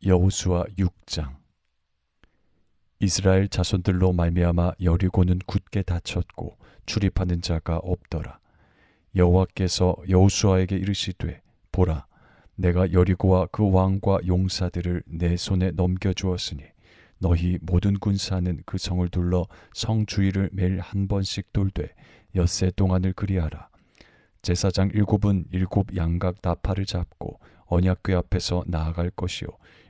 여호수아 6장. 이스라엘 자손들로 말미암아 여리고는 굳게 닫혔고 출입하는 자가 없더라. 여호와께서 여호수아에게 이르시되, 보라, 내가 여리고와 그 왕과 용사들을 내 손에 넘겨주었으니 너희 모든 군사는 그 성을 둘러 성 주위를 매일 한 번씩 돌되 엿새 동안을 그리하라. 제사장 7은 7 양각 나팔을 잡고 언약궤 앞에서 나아갈 것이요,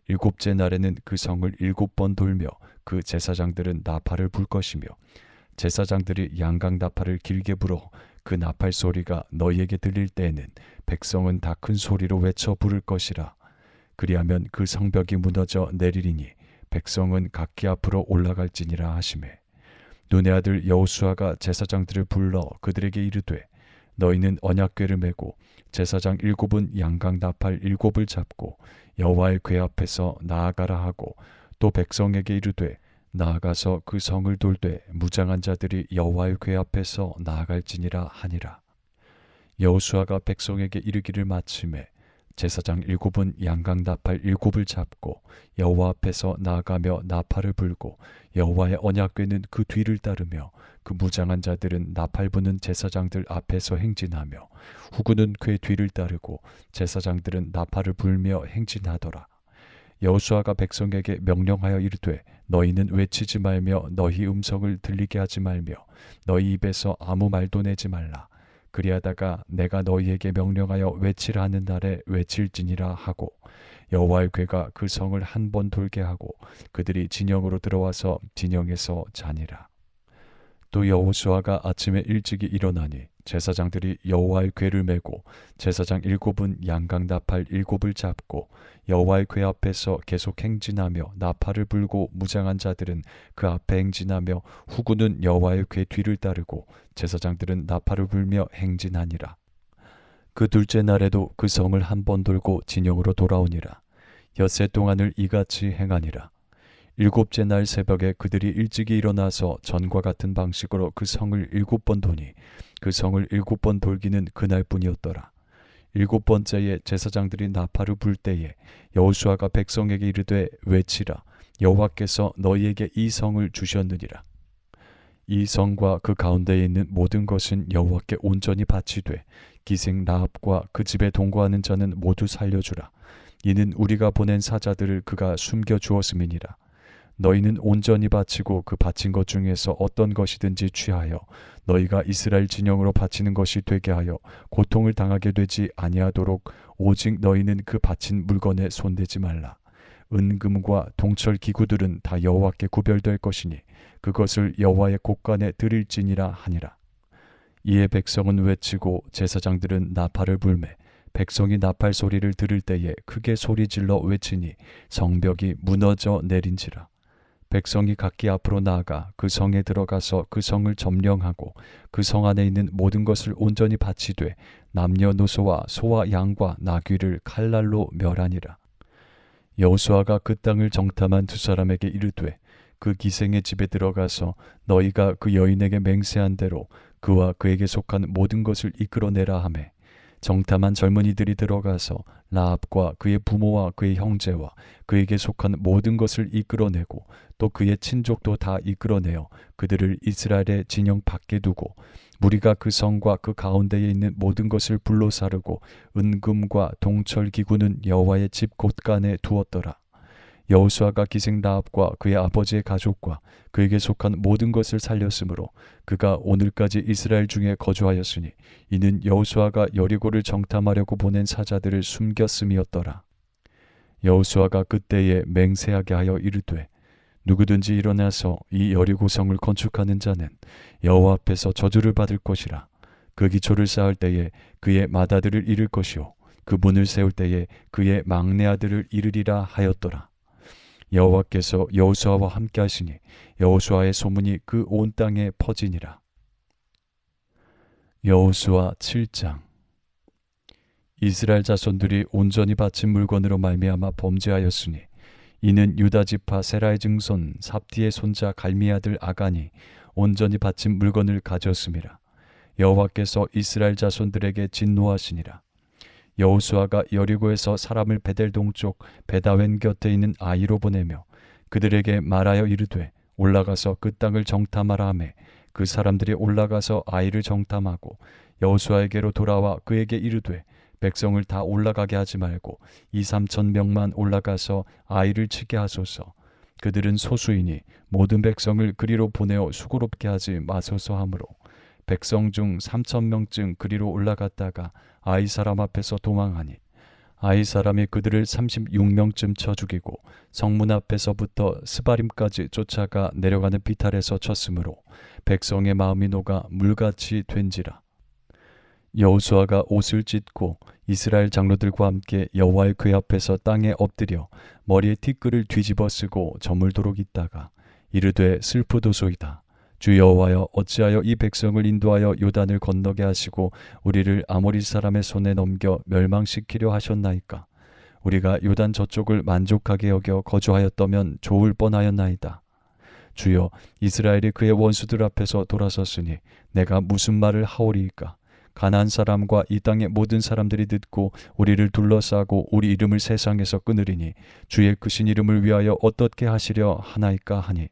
7째 날에는 그 성을 7번 돌며 그 제사장들은 나팔을 불 것이며, 제사장들이 양각 나팔을 길게 불어 그 나팔 소리가 너희에게 들릴 때에는 백성은 다 큰 소리로 외쳐 부를 것이라. 그리하면 그 성벽이 무너져 내리리니 백성은 각기 앞으로 올라갈지니라 하시매, 눈의 아들 여호수아가 제사장들을 불러 그들에게 이르되, 너희는 언약궤를 메고 제사장 7은 양각 나팔 7을 잡고 여호와의 궤 앞에서 나아가라 하고, 또 백성에게 이르되, 나아가서 그 성을 돌되 무장한 자들이 여호와의 궤 앞에서 나아갈지니라 하니라. 여호수아가 백성에게 이르기를 마침에 제사장 7은 양각 나팔 7을 잡고 여호와 앞에서 나아가며 나팔을 불고, 여호와의 언약궤는 그 뒤를 따르며 그 무장한 자들은 나팔 부는 제사장들 앞에서 행진하며, 후구는 궤 뒤를 따르고 제사장들은 나팔을 불며 행진하더라. 여호수아가 백성에게 명령하여 이르되, 너희는 외치지 말며 너희 음성을 들리게 하지 말며 너희 입에서 아무 말도 내지 말라. 그리하다가 내가 너희에게 명령하여 외치라 하는 날에 외칠지니라 하고, 여호와의 궤가 그 성을 한 번 돌게 하고 그들이 진영으로 들어와서 진영에서 자니라. 또 여호수아가 아침에 일찍이 일어나니 제사장들이 여호와의 궤를 메고 제사장 7은 양각 나팔 7을 잡고 여호와의 궤 앞에서 계속 행진하며 나팔을 불고, 무장한 자들은 그 앞에 행진하며 후구는 여호와의 궤 뒤를 따르고 제사장들은 나팔을 불며 행진하니라. 그 둘째 날에도 그 성을 한 번 돌고 진영으로 돌아오니라. 엿새 동안을 이같이 행하니라. 7째 날 새벽에 그들이 일찍이 일어나서 전과 같은 방식으로 그 성을 7번 도니 그 성을 7번 돌기는 그날뿐이었더라. 7번째에 제사장들이 나팔을 불 때에 여호수아가 백성에게 이르되, 외치라. 여호와께서 너희에게 이 성을 주셨느니라. 이 성과 그 가운데에 있는 모든 것은 여호와께 온전히 바치되 기생 라합과 그 집에 동거하는 자는 모두 살려주라. 이는 우리가 보낸 사자들을 그가 숨겨 주었음이니라. 너희는 온전히 바치고 그 바친 것 중에서 어떤 것이든지 취하여 너희가 이스라엘 진영으로 바치는 것이 되게 하여 고통을 당하게 되지 아니하도록 오직 너희는 그 바친 물건에 손대지 말라. 은금과 동철 기구들은 다 여호와께 구별될 것이니 그것을 여호와의 곳간에 드릴지니라 하니라. 이에 백성은 외치고 제사장들은 나팔을 불매, 백성이 나팔 소리를 들을 때에 크게 소리질러 외치니 성벽이 무너져 내린지라. 백성이 각기 앞으로 나아가 그 성에 들어가서 그 성을 점령하고 그 성 안에 있는 모든 것을 온전히 바치되 남녀노소와 소와 양과 나귀를 칼날로 멸하니라. 여호수아가 그 땅을 정탐한 두 사람에게 이르되, 그 기생의 집에 들어가서 너희가 그 여인에게 맹세한 대로 그와 그에게 속한 모든 것을 이끌어내라 하매, 정탐한 젊은이들이 들어가서 라합과 그의 부모와 그의 형제와 그에게 속한 모든 것을 이끌어내고 또 그의 친족도 다 이끌어내어 그들을 이스라엘의 진영 밖에 두고, 무리가 그 성과 그 가운데에 있는 모든 것을 불로 사르고 은금과 동철 기구는 여호와의 집 곳간에 두었더라. 여호수아가 기생 라합과 그의 아버지의 가족과 그에게 속한 모든 것을 살렸으므로 그가 오늘까지 이스라엘 중에 거주하였으니, 이는 여호수아가 여리고를 정탐하려고 보낸 사자들을 숨겼음이었더라. 여호수아가 그때에 맹세하게 하여 이르되, 누구든지 일어나서 이 여리고 성을 건축하는 자는 여호와 앞에서 저주를 받을 것이라. 그 기초를 쌓을 때에 그의 맏아들을 잃을 것이요, 그 문을 세울 때에 그의 막내 아들을 잃으리라 하였더라. 여호와께서 여호수아와 함께 하시니 여호수아의 소문이 그 온 땅에 퍼지니라. 여호수아 7장. 이스라엘 자손들이 온전히 바친 물건으로 말미암아 범죄하였으니, 이는 유다 지파 세라의 증손 삽디의 손자 갈미 아들 아간이 온전히 바친 물건을 가졌음이라. 여호와께서 이스라엘 자손들에게 진노하시니라. 여호수아가 여리고에서 사람을 베델 동쪽 베다웬 곁에 있는 아이로 보내며 그들에게 말하여 이르되 올라가서 그 땅을 정탐하라 하매 그 사람들이 올라가서 아이를 정탐하고 여호수아에게로 돌아와 그에게 이르되 백성을 다 올라가게 하지 말고 2~3천 명만 올라가서 아이를 치게 하소서. 그들은 소수이니 모든 백성을 그리로 보내어 수고롭게 하지 마소서 하므로 백성 중 3,000명쯤 그리로 올라갔다가 아이 사람 앞에서 도망하니 아이 사람이 그들을 36명쯤 쳐 죽이고 성문 앞에서부터 스바림까지 쫓아가 내려가는 비탈에서 쳤으므로 백성의 마음이 녹아 물같이 된지라. 여호수아가 옷을 찢고 이스라엘 장로들과 함께 여호와의 궤 앞에서 땅에 엎드려 머리에 티끌을 뒤집어 쓰고 저물도록 있다가 이르되 슬프도소이다. 주 여호와여 어찌하여 이 백성을 인도하여 요단을 건너게 하시고 우리를 아모리 사람의 손에 넘겨 멸망시키려 하셨나이까. 우리가 요단 저쪽을 만족하게 여겨 거주하였다면 좋을 뻔하였나이다. 주여 이스라엘이 그의 원수들 앞에서 돌아섰으니 내가 무슨 말을 하오리이까. 가나안 사람과 이 땅의 모든 사람들이 듣고 우리를 둘러싸고 우리 이름을 세상에서 끊으리니 주의 크신 이름을 위하여 어떻게 하시려 하나이까 하니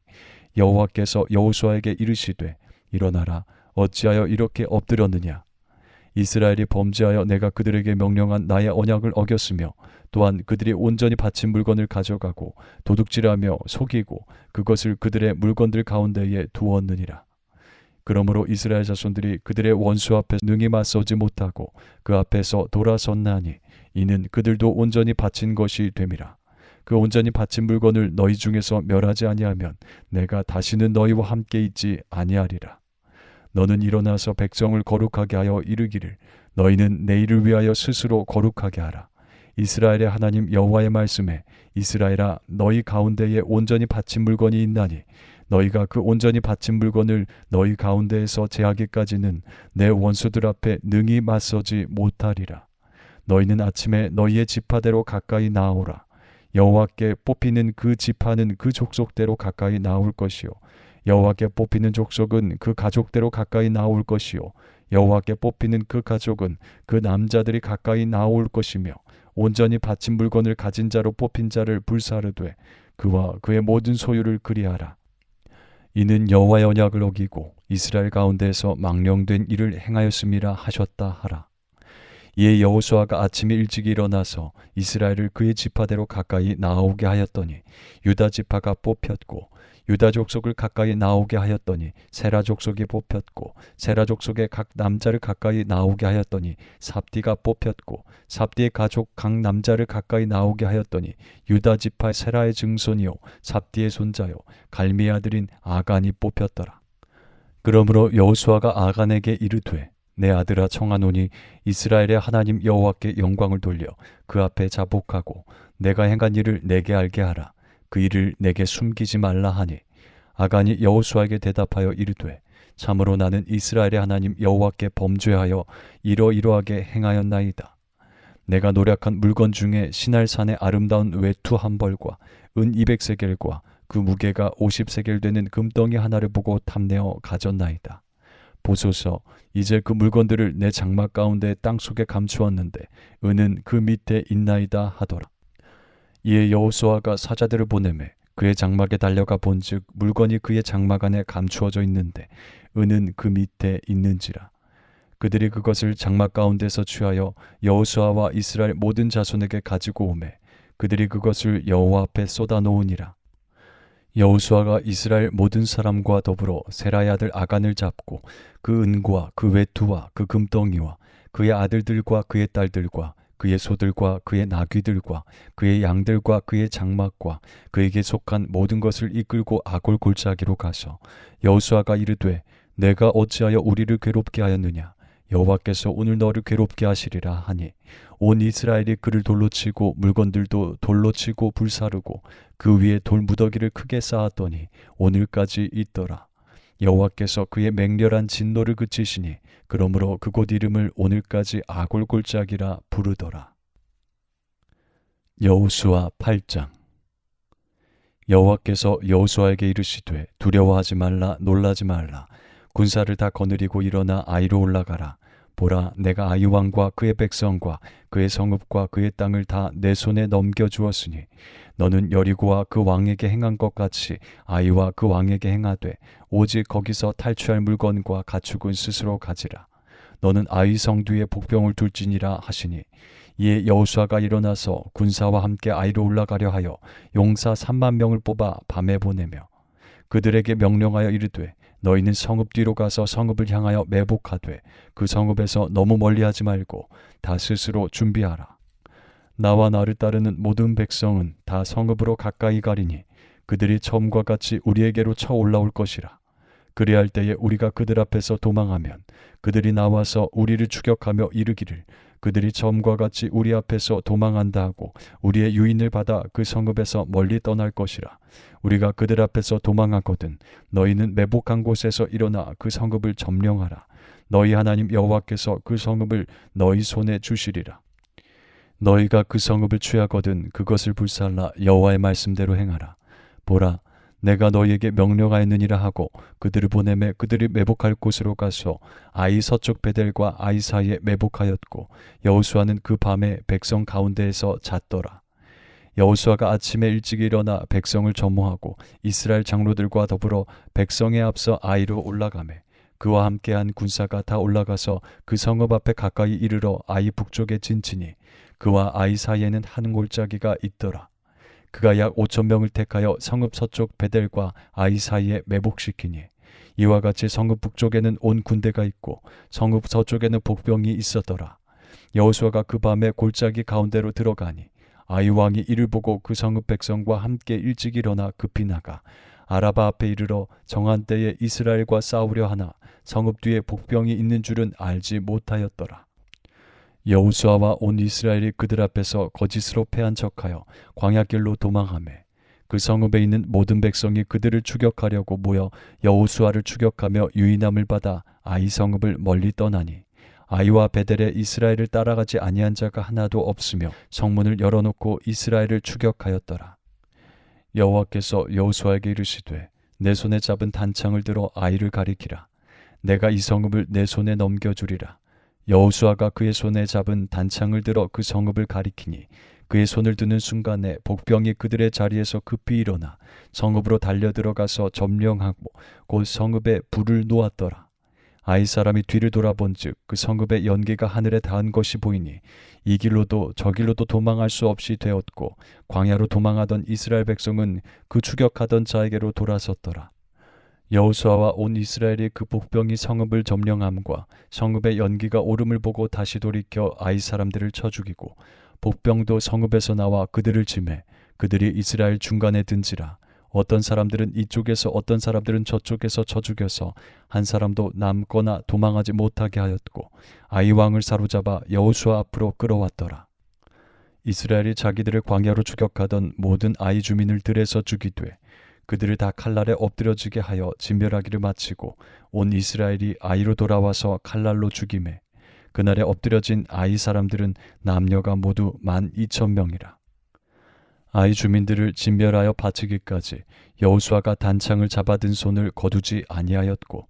여호와께서 여호수아에게 이르시되 일어나라 어찌하여 이렇게 엎드렸느냐. 이스라엘이 범죄하여 내가 그들에게 명령한 나의 언약을 어겼으며 또한 그들이 온전히 바친 물건을 가져가고 도둑질하며 속이고 그것을 그들의 물건들 가운데에 두었느니라. 그러므로 이스라엘 자손들이 그들의 원수 앞에 능히 맞서지 못하고 그 앞에서 돌아섰나니 이는 그들도 온전히 바친 것이 됨이라. 그 온전히 바친 물건을 너희 중에서 멸하지 아니하면 내가 다시는 너희와 함께 있지 아니하리라. 너는 일어나서 백성을 거룩하게 하여 이르기를 너희는 내일을 위하여 스스로 거룩하게 하라. 이스라엘의 하나님 여호와의 말씀에 이스라엘아 너희 가운데에 온전히 바친 물건이 있나니 너희가 그 온전히 바친 물건을 너희 가운데에서 제하기까지는 내 원수들 앞에 능히 맞서지 못하리라. 너희는 아침에 너희의 지파대로 가까이 나아오라. 여호와께 뽑히는 그 지파는 그 족속대로 가까이 나올 것이요 여호와께 뽑히는 족속은 그 가족대로 가까이 나올 것이요 여호와께 뽑히는 그 가족은 그 남자들이 가까이 나올 것이며 온전히 바친 물건을 가진 자로 뽑힌 자를 불사르되 그와 그의 모든 소유를 그리하라. 이는 여호와의 언약을 어기고 이스라엘 가운데에서 망령된 일을 행하였음이라 하셨다 하라. 이에 여호수아가 아침에 일찍 일어나서 이스라엘을 그의 지파대로 가까이 나오게 하였더니 유다 지파가 뽑혔고 유다 족속을 가까이 나오게 하였더니 세라 족속이 뽑혔고 세라 족속의 각 남자를 가까이 나오게 하였더니 삽디가 뽑혔고 삽디의 가족 각 남자를 가까이 나오게 하였더니 유다 지파 세라의 증손이요 삽디의 손자요 갈미의 아들인 아간이 뽑혔더라. 그러므로 여호수아가 아간에게 이르되 내 아들아 청하노니 이스라엘의 하나님 여호와께 영광을 돌려 그 앞에 자복하고 내가 행한 일을 내게 알게 하라. 그 일을 내게 숨기지 말라 하니 아간이 여호수아에게 대답하여 이르되 참으로 나는 이스라엘의 하나님 여호와께 범죄하여 이러이러하게 행하였나이다. 내가 노력한 물건 중에 시날산의 아름다운 외투 한 벌과 은 200세겔과 그 무게가 50세겔 되는 금덩이 하나를 보고 탐내어 가졌나이다. 보소서 이제 그 물건들을 내 장막 가운데 땅속에 감추었는데 은은 그 밑에 있나이다 하더라. 이에 여호수아가 사자들을 보내매 그의 장막에 달려가 본즉 물건이 그의 장막 안에 감추어져 있는데 은은 그 밑에 있는지라. 그들이 그것을 장막 가운데서 취하여 여호수아와 이스라엘 모든 자손에게 가지고 오매 그들이 그것을 여호와 앞에 쏟아 놓으니라. 여호수아가 이스라엘 모든 사람과 더불어 세라의 아들 아간을 잡고 그 은과 그 외투와 그 금덩이와 그의 아들들과 그의 딸들과 그의 소들과 그의 나귀들과 그의 양들과 그의 장막과 그에게 속한 모든 것을 이끌고 아골 골짜기로 가서 여호수아가 이르되 내가 어찌하여 우리를 괴롭게 하였느냐. 여호와께서 오늘 너를 괴롭게 하시리라 하니 온 이스라엘이 그를 돌로 치고 물건들도 돌로 치고 불사르고 그 위에 돌 무더기를 크게 쌓았더니 오늘까지 있더라. 여호와께서 그의 맹렬한 진노를 그치시니 그러므로 그곳 이름을 오늘까지 아골 골짜기라 부르더라. 여호수아 8장. 여호와께서 여호수아에게 이르시되 두려워하지 말라 놀라지 말라 군사를 다 거느리고 일어나 아이로 올라가라. 보라, 내가 아이 왕과 그의 백성과 그의 성읍과 그의 땅을 다 내 손에 넘겨주었으니 너는 여리고와 그 왕에게 행한 것 같이 아이와 그 왕에게 행하되 오직 거기서 탈취할 물건과 가축은 스스로 가지라. 너는 아이 성뒤에 복병을 둘지니라 하시니 이에 여호수아가 일어나서 군사와 함께 아이로 올라가려 하여 용사 3만 명을 뽑아 밤에 보내며 그들에게 명령하여 이르되 너희는 성읍 뒤로 가서 성읍을 향하여 매복하되 그 성읍에서 너무 멀리하지 말고 다 스스로 준비하라. 나와 나를 따르는 모든 백성은 다 성읍으로 가까이 가리니 그들이 처음과 같이 우리에게로 쳐 올라올 것이라. 그리할 때에 우리가 그들 앞에서 도망하면 그들이 나와서 우리를 추격하며 이르기를 그들이 처음과 같이 우리 앞에서 도망한다 하고 우리의 유인을 받아 그 성읍에서 멀리 떠날 것이라. 우리가 그들 앞에서 도망하거든 너희는 매복한 곳에서 일어나 그 성읍을 점령하라. 너희 하나님 여호와께서 그 성읍을 너희 손에 주시리라. 너희가 그 성읍을 취하거든 그것을 불살라 여호와의 말씀대로 행하라. 보라, 내가 너희에게 명령하였느니라 하고 그들을 보내매 그들이 매복할 곳으로 가서 아이 서쪽 베델과 아이 사이에 매복하였고 여호수아는 그 밤에 백성 가운데에서 잤더라. 여호수아가 아침에 일찍 일어나 백성을 점호하고 이스라엘 장로들과 더불어 백성에 앞서 아이로 올라가매 그와 함께한 군사가 다 올라가서 그 성읍 앞에 가까이 이르러 아이 북쪽에 진치니 그와 아이 사이에는 한 골짜기가 있더라. 그가 약 5,000명을 택하여 성읍 서쪽 베델과 아이 사이에 매복시키니 이와 같이 성읍 북쪽에는 온 군대가 있고 성읍 서쪽에는 복병이 있었더라. 여호수아가 그 밤에 골짜기 가운데로 들어가니 아이 왕이 이를 보고 그 성읍 백성과 함께 일찍 일어나 급히 나가 아라바 앞에 이르러 정한 때에 이스라엘과 싸우려 하나 성읍 뒤에 복병이 있는 줄은 알지 못하였더라. 여호수아와 온 이스라엘이 그들 앞에서 거짓으로 패한 척하여 광야길로 도망하매 그 성읍에 있는 모든 백성이 그들을 추격하려고 모여 여호수아를 추격하며 유인함을 받아 아이 성읍을 멀리 떠나니 아이와 베델에 이스라엘을 따라가지 아니한 자가 하나도 없으며 성문을 열어놓고 이스라엘을 추격하였더라. 여호와께서 여호수아에게 이르시되 내 손에 잡은 단창을 들어 아이를 가리키라. 내가 이 성읍을 내 손에 넘겨주리라. 여호수아가 그의 손에 잡은 단창을 들어 그 성읍을 가리키니 그의 손을 드는 순간에 복병이 그들의 자리에서 급히 일어나 성읍으로 달려 들어가서 점령하고 곧 성읍에 불을 놓았더라. 아이 사람이 뒤를 돌아본즉 그 성읍의 연기가 하늘에 닿은 것이 보이니 이 길로도 저 길로도 도망할 수 없이 되었고 광야로 도망하던 이스라엘 백성은 그 추격하던 자에게로 돌아섰더라. 여호수아와 온 이스라엘이 그 복병이 성읍을 점령함과 성읍의 연기가 오름을 보고 다시 돌이켜 아이 사람들을 쳐 죽이고 복병도 성읍에서 나와 그들을 치매 그들이 이스라엘 중간에 든지라. 어떤 사람들은 이쪽에서 어떤 사람들은 저쪽에서 쳐 죽여서 한 사람도 남거나 도망하지 못하게 하였고 아이 왕을 사로잡아 여호수아 앞으로 끌어왔더라. 이스라엘이 자기들을 광야로 추격하던 모든 아이 주민을 들에서 죽이되 그들을 다 칼날에 엎드려지게 하여 진멸하기를 마치고 온 이스라엘이 아이로 돌아와서 칼날로 죽이매 그날에 엎드려진 아이 사람들은 남녀가 모두 12,000명이라. 아이 주민들을 진멸하여 바치기까지 여호수아가 단창을 잡아든 손을 거두지 아니하였고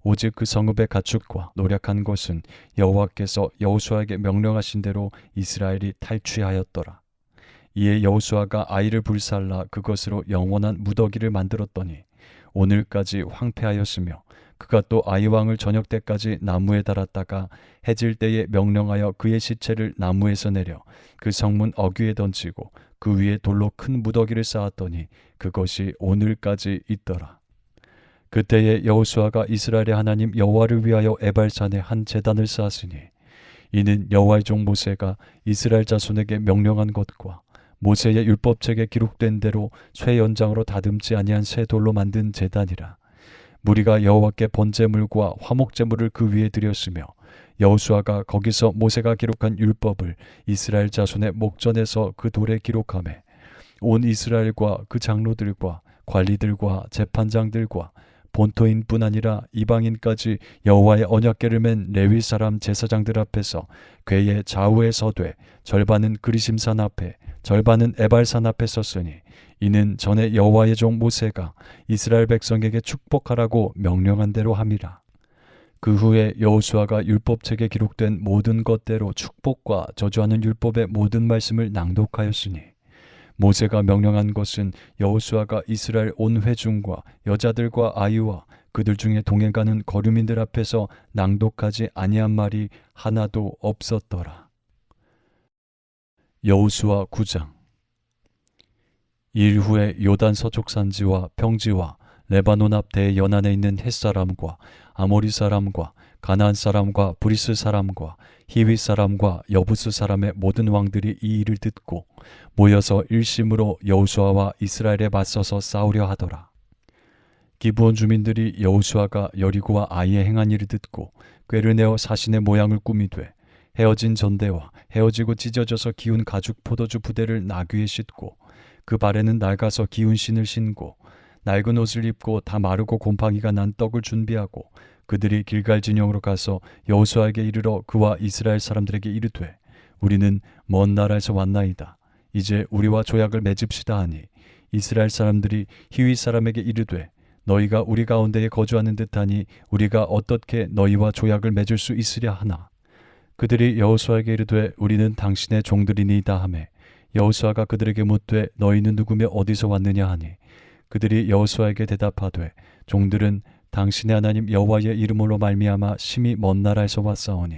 오직 그 성읍의 가축과 노략한 것은 여호와께서 여호수아에게 명령하신 대로 이스라엘이 탈취하였더라. 이에 여호수아가 아이를 불살라 그것으로 영원한 무더기를 만들었더니 오늘까지 황폐하였으며 그가 또 아이 왕을 저녁 때까지 나무에 달았다가 해질 때에 명령하여 그의 시체를 나무에서 내려 그 성문 어귀에 던지고 그 위에 돌로 큰 무더기를 쌓았더니 그것이 오늘까지 있더라. 그때에 여호수아가 이스라엘의 하나님 여호와를 위하여 에발산에 한 제단을 쌓았으니 이는 여호와의 종 모세가 이스라엘 자손에게 명령한 것과 모세의 율법책에 기록된 대로 쇠 연장으로 다듬지 아니한 새 돌로 만든 제단이라. 무리가 여호와께 번제물과 화목제물을 그 위에 드렸으며 여호수아가 거기서 모세가 기록한 율법을 이스라엘 자손의 목전에서 그 돌에 기록하매 온 이스라엘과 그 장로들과 관리들과 재판장들과 본토인뿐 아니라 이방인까지 여호와의 언약궤를 맨 레위 사람 제사장들 앞에서 궤의 좌우에 서되 절반은 그리심산 앞에 절반은 에발산 앞에 섰으니 이는 전에 여호와의 종 모세가 이스라엘 백성에게 축복하라고 명령한 대로 함이라. 그 후에 여호수아가 율법책에 기록된 모든 것대로 축복과 저주하는 율법의 모든 말씀을 낭독하였으니 모세가 명령한 것은 여호수아가 이스라엘 온 회중과 여자들과 아이와 그들 중에 동행가는 거류민들 앞에서 낭독하지 아니한 말이 하나도 없었더라. 여호수아 9장. 일 후에 요단 서쪽 산지와 평지와 레바논 앞 대연안에 있는 헷사람과 아모리 사람과 가나안 사람과 브리스 사람과 히위 사람과 여부스 사람의 모든 왕들이 이 일을 듣고 모여서 일심으로 여호수아와 이스라엘에 맞서서 싸우려 하더라. 기브온 주민들이 여호수아가 여리고와 아이에 행한 일을 듣고 꾀를 내어 사신의 모양을 꾸미되 헤어진 전대와 헤어지고 찢어져서 기운 가죽 포도주 부대를 나귀에 싣고 그 발에는 낡아서 기운 신을 신고 낡은 옷을 입고 다 마르고 곰팡이가 난 떡을 준비하고 그들이 길갈 진영으로 가서 여호수아에게 이르러 그와 이스라엘 사람들에게 이르되 우리는 먼 나라에서 왔나이다. 이제 우리와 조약을 맺읍시다 하니 이스라엘 사람들이 히위 사람에게 이르되 너희가 우리 가운데에 거주하는 듯하니 우리가 어떻게 너희와 조약을 맺을 수 있으랴 하나. 그들이 여호수아에게 이르되 우리는 당신의 종들이니이다 하매 여호수아가 그들에게 묻되 너희는 누구며 어디서 왔느냐 하니 그들이 여호수아에게 대답하되 종들은 당신의 하나님 여호와의 이름으로 말미암아 심히 먼 나라에서 왔사오니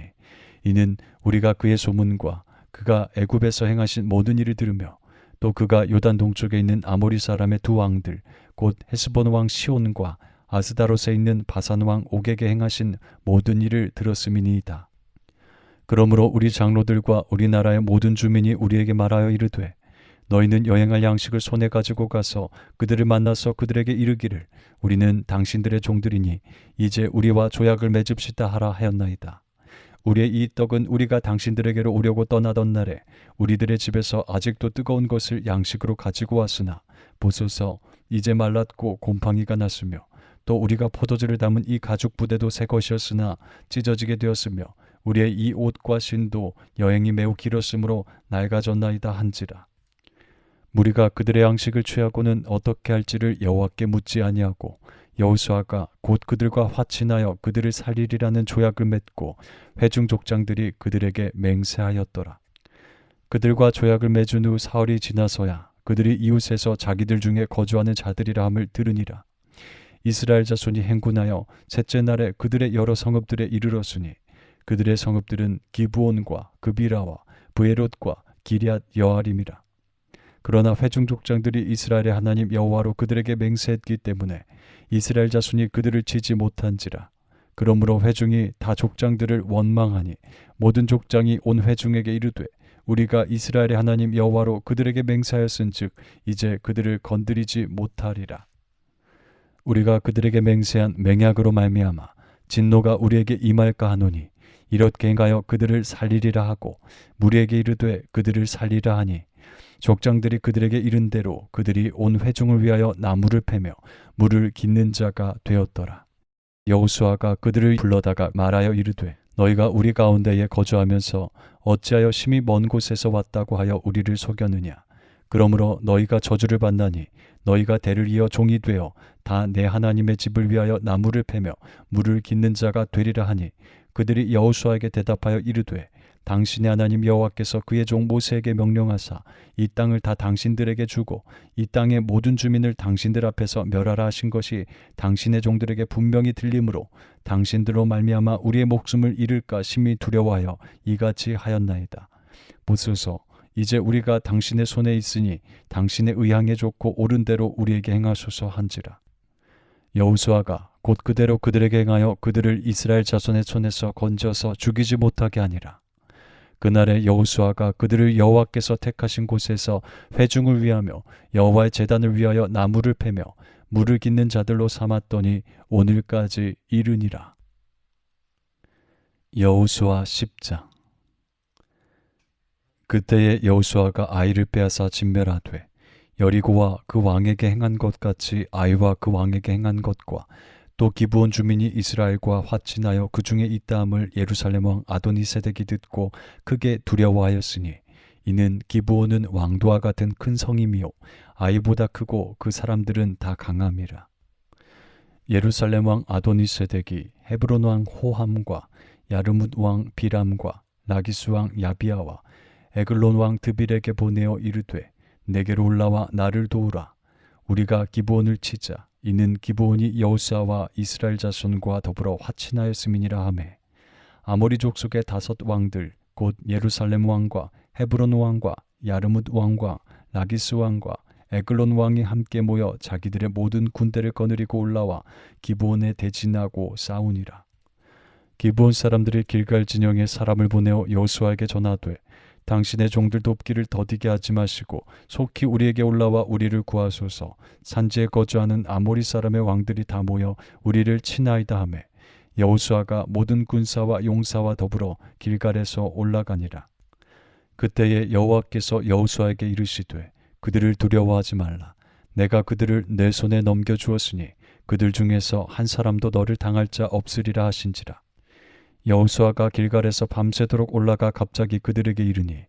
이는 우리가 그의 소문과 그가 애굽에서 행하신 모든 일을 들으며 또 그가 요단 동쪽에 있는 아모리 사람의 두 왕들 곧 헤스본 왕 시온과 아스다롯에 있는 바산 왕 옥에게 행하신 모든 일을 들었음이니이다. 그러므로 우리 장로들과 우리나라의 모든 주민이 우리에게 말하여 이르되 너희는 여행할 양식을 손에 가지고 가서 그들을 만나서 그들에게 이르기를 우리는 당신들의 종들이니 이제 우리와 조약을 맺읍시다 하라 하였나이다. 우리의 이 떡은 우리가 당신들에게로 오려고 떠나던 날에 우리들의 집에서 아직도 뜨거운 것을 양식으로 가지고 왔으나 보소서 이제 말랐고 곰팡이가 났으며 또 우리가 포도주를 담은 이 가죽 부대도 새 것이었으나 찢어지게 되었으며 우리의 이 옷과 신도 여행이 매우 길었으므로 낡아졌나이다 한지라. 무리가 그들의 양식을 취하고는 어떻게 할지를 여호와께 묻지 아니하고 여호수아가 곧 그들과 화친하여 그들을 살리리라는 조약을 맺고 회중 족장들이 그들에게 맹세하였더라. 그들과 조약을 맺은 후 사흘이 지나서야 그들이 이웃에서 자기들 중에 거주하는 자들이라 함을 들으니라. 이스라엘 자손이 행군하여 셋째 날에 그들의 여러 성읍들에 이르렀으니 그들의 성읍들은 기브온과 그비라와 브에롯과 기럇 여아림이라. 그러나 회중 족장들이 이스라엘의 하나님 여호와로 그들에게 맹세했기 때문에 이스라엘 자손이 그들을 치지 못한지라. 그러므로 회중이 다 족장들을 원망하니 모든 족장이 온 회중에게 이르되 우리가 이스라엘의 하나님 여호와로 그들에게 맹세하였은즉 이제 그들을 건드리지 못하리라. 우리가 그들에게 맹세한 맹약으로 말미암아 진노가 우리에게 임할까 하노니 이렇게 행하여 그들을 살리리라 하고 무리에게 이르되 그들을 살리라 하니 족장들이 그들에게 이른 대로 그들이 온 회중을 위하여 나무를 패며 물을 깃는 자가 되었더라. 여호수아가 그들을 불러다가 말하여 이르되 너희가 우리 가운데에 거주하면서 어찌하여 심히 먼 곳에서 왔다고 하여 우리를 속였느냐. 그러므로 너희가 저주를 받나니 너희가 대를 이어 종이 되어 다 내 하나님의 집을 위하여 나무를 패며 물을 깃는 자가 되리라 하니 그들이 여호수아에게 대답하여 이르되 당신의 하나님 여호와께서 그의 종 모세에게 명령하사 이 땅을 다 당신들에게 주고 이 땅의 모든 주민을 당신들 앞에서 멸하라 하신 것이 당신의 종들에게 분명히 들리므로 당신들로 말미암아 우리의 목숨을 잃을까 심히 두려워하여 이같이 하였나이다. 보소서 이제 우리가 당신의 손에 있으니 당신의 의향에 좋고 옳은 대로 우리에게 행하소서 한지라. 여호수아가 곧 그대로 그들에게 행하여 그들을 이스라엘 자손의 손에서 건져서 죽이지 못하게 하니라. 그날에 여호수아가 그들을 여호와께서 택하신 곳에서 회중을 위하며 여호와의 제단을 위하여 나무를 패며 물을 깃는 자들로 삼았더니 오늘까지 이르니라. 여호수아 10장. 그때에 여호수아가 아이를 빼앗아 진멸하되 여리고와 그 왕에게 행한 것 같이 아이와 그 왕에게 행한 것과 또 기브온 주민이 이스라엘과 화친하여 그 중에 있다함을 예루살렘 왕 아도니세덱이 듣고 크게 두려워하였으니 이는 기브온은 왕도와 같은 큰 성임이요 아이보다 크고 그 사람들은 다 강함이라. 예루살렘 왕 아도니세덱이 헤브론 왕 호함과 야르뭇 왕 비람과 라기스 왕 야비아와 에글론 왕 드빌에게 보내어 이르되 내게로 올라와 나를 도우라. 우리가 기브온을 치자. 이는 기브온이 여호수아와 이스라엘 자손과 더불어 화친하였음이니라 하매 아모리 족속의 5 왕들 곧 예루살렘 왕과 헤브론 왕과 야르뭇 왕과 라기스 왕과 에글론 왕이 함께 모여 자기들의 모든 군대를 거느리고 올라와 기브온에 대진하고 싸우니라. 기브온 사람들이 길갈 진영에 사람을 보내어 여호수아에게 전하되 당신의 종들 돕기를 더디게 하지 마시고 속히 우리에게 올라와 우리를 구하소서. 산지에 거주하는 아모리 사람의 왕들이 다 모여 우리를 치나이다 하매 여호수아가 모든 군사와 용사와 더불어 길갈에서 올라가니라. 그때에 여호와께서 여호수아에게 이르시되 그들을 두려워하지 말라. 내가 그들을 내 손에 넘겨주었으니 그들 중에서 한 사람도 너를 당할 자 없으리라 하신지라. 여호수아가 길갈에서 밤새도록 올라가 갑자기 그들에게 이르니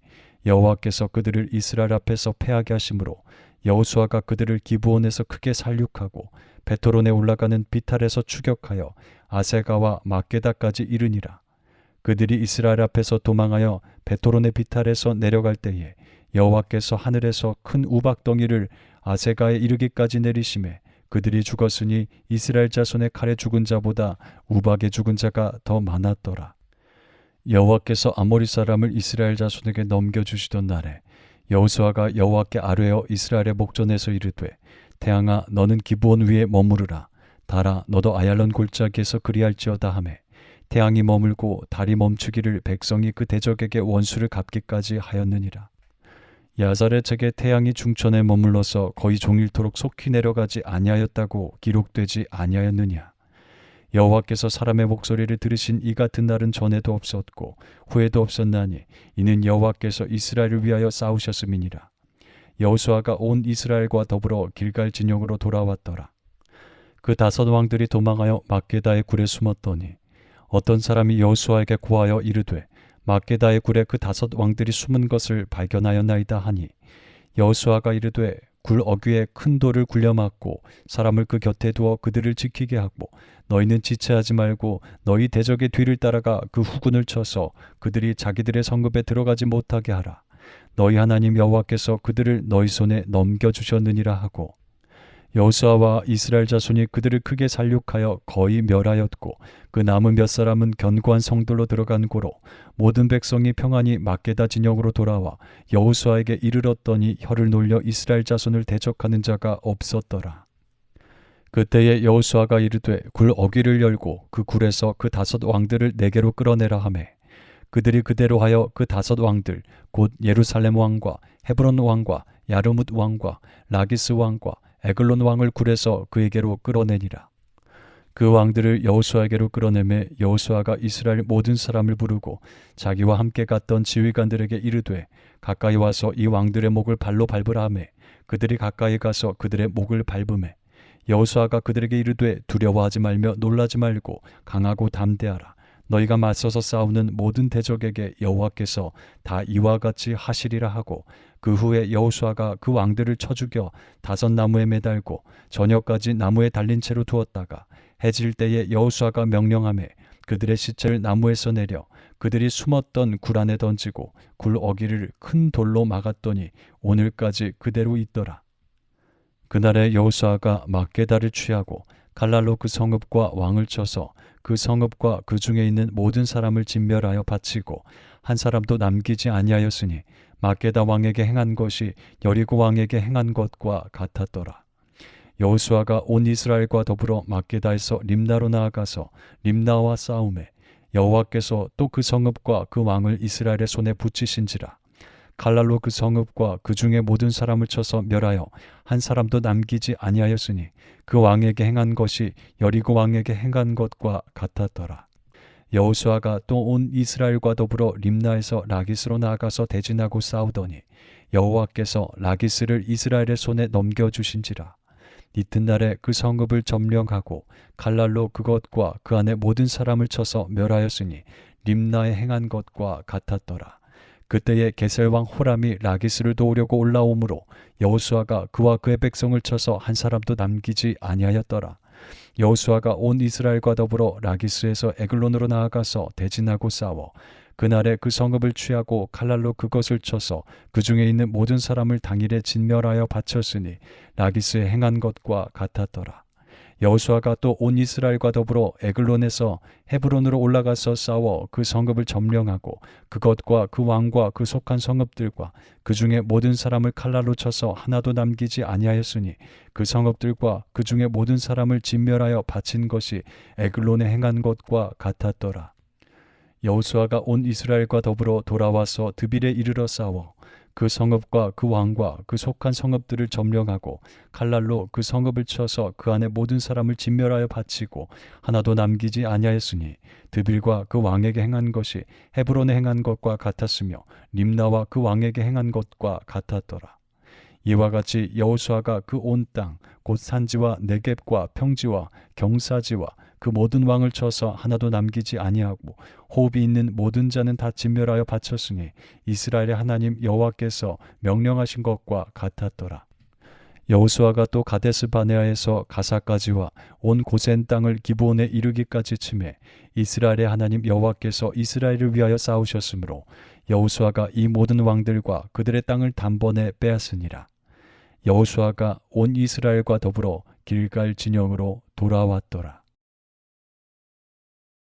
여호와께서 그들을 이스라엘 앞에서 패하게 하심으로 여호수아가 그들을 기브온에서 크게 살육하고 베토론에 올라가는 비탈에서 추격하여 아세가와 막게다까지 이르니라. 그들이 이스라엘 앞에서 도망하여 베토론의 비탈에서 내려갈 때에 여호와께서 하늘에서 큰 우박덩이를 아세가에 이르기까지 내리심에 그들이 죽었으니 이스라엘 자손의 칼에 죽은 자보다 우박에 죽은 자가 더 많았더라. 여호와께서 아모리 사람을 이스라엘 자손에게 넘겨주시던 날에 여호수아가 여호와께 아뢰어 이스라엘의 목전에서 이르되 태양아 너는 기브온 위에 머무르라. 달아 너도 아얄론 골짜기에서 그리할지어다 하매 태양이 머물고 달이 멈추기를 백성이 그 대적에게 원수를 갚기까지 하였느니라. 야잘의 태양이 중천에 머물러서 거의 종일토록 속히 내려가지 아니하였다고 기록되지 아니하였느냐. 여호와께서 사람의 목소리를 들으신 이 같은 날은 전에도 없었고 후에도 없었나니 이는 여호와께서 이스라엘을 위하여 싸우셨음이니라. 여호수아가 온 이스라엘과 더불어 길갈 진영으로 돌아왔더라. 그 5 왕들이 도망하여 막게다의 굴에 숨었더니 어떤 사람이 여호수아에게 고하여 이르되 막게다의 굴에 그 5 왕들이 숨은 것을 발견하였나이다 하니 여호수아가 이르되 굴 어귀에 큰 돌을 굴려 막고 사람을 그 곁에 두어 그들을 지키게 하고 너희는 지체하지 말고 너희 대적의 뒤를 따라가 그 후군을 쳐서 그들이 자기들의 성읍에 들어가지 못하게 하라. 너희 하나님 여호와께서 그들을 너희 손에 넘겨주셨느니라 하고 여호수아와 이스라엘 자손이 그들을 크게 살육하여 거의 멸하였고 그 남은 몇 사람은 견고한 성들로 들어간 고로 모든 백성이 평안히 막게다 진영으로 돌아와 여호수아에게 이르렀더니 혀를 놀려 이스라엘 자손을 대적하는 자가 없었더라. 그때에 여호수아가 이르되 굴 어귀를 열고 그 굴에서 그 5 왕들을 내게로 끌어내라 하매 그들이 그대로 하여 그 5 왕들 곧 예루살렘 왕과 헤브론 왕과 야르뭇 왕과 라기스 왕과 에글론 왕을 굴에서 그에게로 끌어내니라. 그 왕들을 여호수아에게로 끌어내매 여호수아가 이스라엘 모든 사람을 부르고 자기와 함께 갔던 지휘관들에게 이르되 가까이 와서 이 왕들의 목을 발로 밟으라 하매 그들이 가까이 가서 그들의 목을 밟으매 여호수아가 그들에게 이르되 두려워하지 말며 놀라지 말고 강하고 담대하라. 너희가 맞서서 싸우는 모든 대적에게 여호와께서 다 이와 같이 하시리라 하고 그 후에 여호수아가 그 왕들을 쳐 죽여 5 나무에 매달고 저녁까지 나무에 달린 채로 두었다가 해질 때에 여호수아가 명령하매 그들의 시체를 나무에서 내려 그들이 숨었던 굴 안에 던지고 굴 어귀를 큰 돌로 막았더니 오늘까지 그대로 있더라. 그날에 여호수아가 막게다를 취하고 칼날로 그 성읍과 왕을 쳐서 그 성읍과 그 중에 있는 모든 사람을 진멸하여 바치고 한 사람도 남기지 아니하였으니 막게다 왕에게 행한 것이 여리고 왕에게 행한 것과 같았더라. 여호수아가 온 이스라엘과 더불어 막게다에서 림나로 나아가서 림나와 싸우매 여호와께서 또 그 성읍과 그 왕을 이스라엘의 손에 붙이신지라. 칼날로 그 성읍과 그 중에 모든 사람을 쳐서 멸하여 한 사람도 남기지 아니하였으니 그 왕에게 행한 것이 여리고 왕에게 행한 것과 같았더라. 여호수아가 또 온 이스라엘과 더불어 림나에서 라기스로 나아가서 대진하고 싸우더니 여호와께서 라기스를 이스라엘의 손에 넘겨주신지라. 이튿날에 그 성읍을 점령하고 칼날로 그것과 그 안에 모든 사람을 쳐서 멸하였으니 림나에 행한 것과 같았더라. 그때에 게셀 왕 호람이 라기스를 도우려고 올라오므로 여호수아가 그와 그의 백성을 쳐서 한 사람도 남기지 아니하였더라. 여호수아가 온 이스라엘과 더불어 라기스에서 에글론으로 나아가서 대진하고 싸워 그날에 그 성읍을 취하고 칼날로 그것을 쳐서 그 중에 있는 모든 사람을 당일에 진멸하여 바쳤으니 라기스에 행한 것과 같았더라. 여호수아가 또 온 이스라엘과 더불어 에글론에서 헤브론으로 올라가서 싸워 그 성읍을 점령하고 그것과 그 왕과 그 속한 성읍들과 그 중에 모든 사람을 칼날로 쳐서 하나도 남기지 아니하였으니 그 성읍들과 그 중에 모든 사람을 진멸하여 바친 것이 에글론에 행한 것과 같았더라. 여호수아가 온 이스라엘과 더불어 돌아와서 드빌에 이르러 싸워 그 성읍과 그 왕과 그 속한 성읍들을 점령하고 칼날로 그 성읍을 쳐서 그 안에 모든 사람을 진멸하여 바치고 하나도 남기지 아니하였으니 드빌과 그 왕에게 행한 것이 헤브론에 행한 것과 같았으며 림나와 그 왕에게 행한 것과 같았더라. 이와 같이 여호수아가 그 온 땅 곧 산지와 네겝과 평지와 경사지와 그 모든 왕을 쳐서 하나도 남기지 아니하고 호흡이 있는 모든 자는 다 진멸하여 바쳤으니 이스라엘의 하나님 여호와께서 명령하신 것과 같았더라. 여호수아가 또 가데스 바네아에서 가사까지와 온 고센 땅을 기브온에 이르기까지 치매 이스라엘의 하나님 여호와께서 이스라엘을 위하여 싸우셨으므로 여호수아가 이 모든 왕들과 그들의 땅을 단번에 빼앗으니라. 여호수아가 온 이스라엘과 더불어 길갈 진영으로 돌아왔더라.